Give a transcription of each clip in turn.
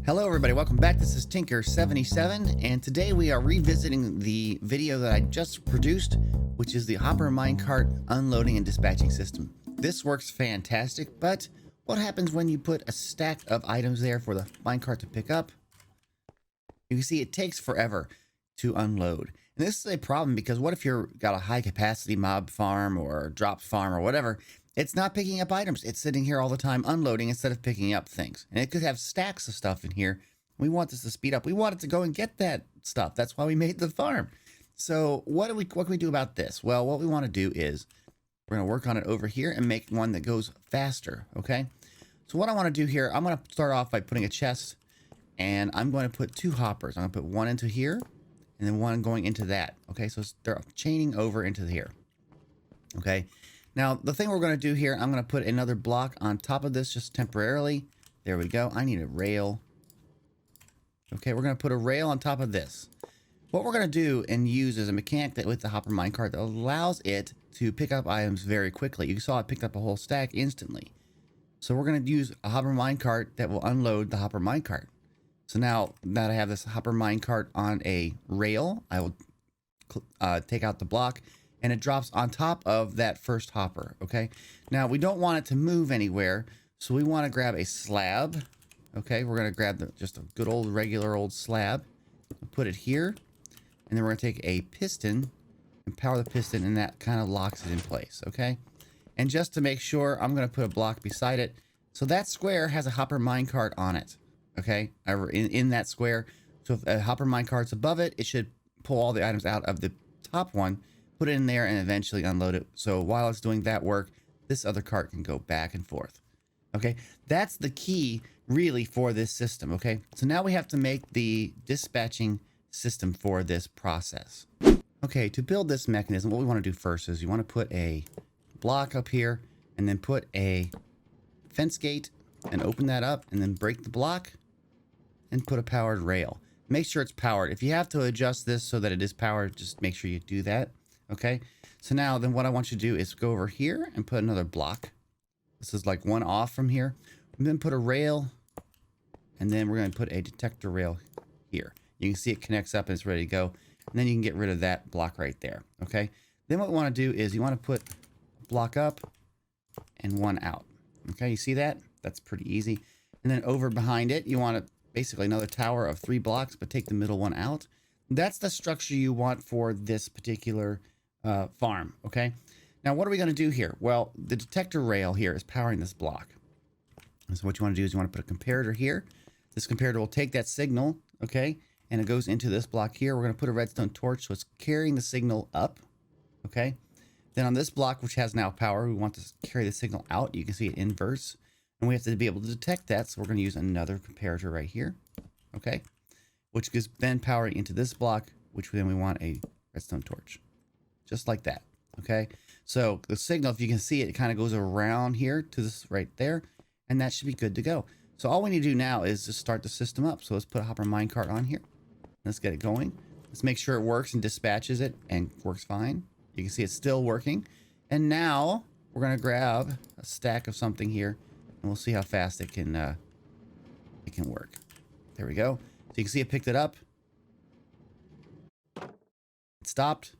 Hello everybody, welcome back. This is Tinker77 and today we are revisiting the video that I just produced, which is the Hopper minecart unloading and dispatching system. This works fantastic, but what happens when you put a stack of items there for the minecart to pick up? You can see it takes forever to unload. And this is a problem because what if you've got a high capacity mob farm or drop farm or whatever? It's not picking up items. It's sitting here all the time unloading instead of picking up things. And it could have stacks of stuff in here. We want this to speed up. We want it to go and get that stuff. That's why we made the farm. So what can we do about this? Well, what we want to do is we're going to work on it over here and make one that goes faster. Okay. So what I want to do here, I'm going to start off by putting a chest and I'm going to put two hoppers. I'm going to put one into here and then one going into that. Okay. So they're chaining over into here. Okay. Now, the thing we're going to do here, I'm going to put another block on top of this just temporarily. There we go. I need a rail. Okay, we're going to put a rail on top of this. What we're going to do and use is a mechanic that with the hopper minecart that allows it to pick up items very quickly. You saw it picked up a whole stack instantly. So we're going to use a hopper minecart that will unload the hopper minecart. So now that I have this hopper minecart on a rail, I will take out the block. And it drops on top of that first hopper, okay? Now, we don't want it to move anywhere, so we want to grab a slab, okay? We're going to grab just a good old regular old slab, put it here, and then we're going to take a piston and power the piston, and that kind of locks it in place, okay? And just to make sure, I'm going to put a block beside it. So that square has a hopper minecart on it, okay? In that square. So if a hopper minecart's above it, it should pull all the items out of the top one, put it in there and eventually unload it. So while it's doing that work, this other cart can go back and forth. Okay, that's the key really for this system. Okay, so now we have to make the dispatching system for this process. Okay, to build this mechanism, what we want to do first is you want to put a block up here and then put a fence gate and open that up and then break the block and put a powered rail. Make sure it's powered. If you have to adjust this so that it is powered, just make sure you do that. Okay, so now then what I want you to do is go over here and put another block. This is like one off from here. And then put a rail. And then we're going to put a detector rail here. You can see it connects up and it's ready to go. And then you can get rid of that block right there. Okay, then what we want to do is you want to put a block up and one out. Okay, you see that? That's pretty easy. And then over behind it, you want to basically another tower of 3 blocks, but take the middle one out. That's the structure you want for this particular farm. Okay, now what are we going to do here? Well, the detector rail here is powering this block. And so what you want to do is you want to put a comparator here. This comparator will take that signal, okay, and it goes into this block here. We're going to put a redstone torch so it's carrying the signal up. Okay, then on this block, which has now power, we want to carry the signal out. You can see it inverse, and we have to be able to detect that. So we're going to use another comparator right here. Okay, which is then powering into this block, which then we want a redstone torch. Just like that, okay? So the signal, if you can see it, it kind of goes around here to this right there, and that should be good to go. So all we need to do now is just start the system up. So let's put a hopper minecart on here. Let's get it going. Let's make sure it works and dispatches it and works fine. You can see it's still working. And now we're going to grab a stack of something here, and we'll see how fast it can work. There we go. So you can see it picked it up. It stopped.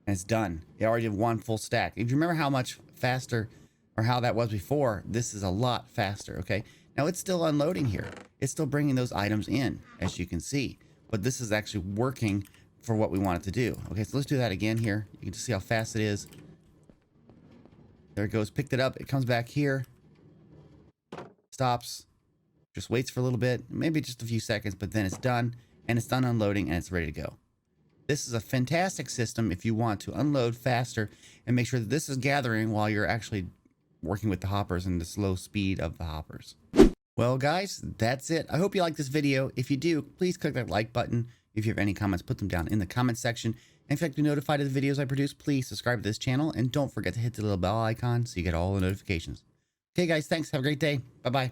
And it's done. It already did one full stack. If you remember how much faster or how that was before, this is a lot faster, okay? Now it's still unloading here. It's still bringing those items in, as you can see. But this is actually working for what we want it to do. Okay, so let's do that again here. You can just see how fast it is. There it goes. Picked it up. It comes back here. Stops. Just waits for a little bit. Maybe just a few seconds, but then it's done. And it's done unloading and it's ready to go. This is a fantastic system if you want to unload faster and make sure that this is gathering while you're actually working with the hoppers and the slow speed of the hoppers. Well, guys, that's it. I hope you like this video. If you do, please click that like button. If you have any comments, put them down in the comment section. And if you'd like to be notified of the videos I produce, please subscribe to this channel and don't forget to hit the little bell icon so you get all the notifications. Okay, guys, thanks. Have a great day. Bye-bye.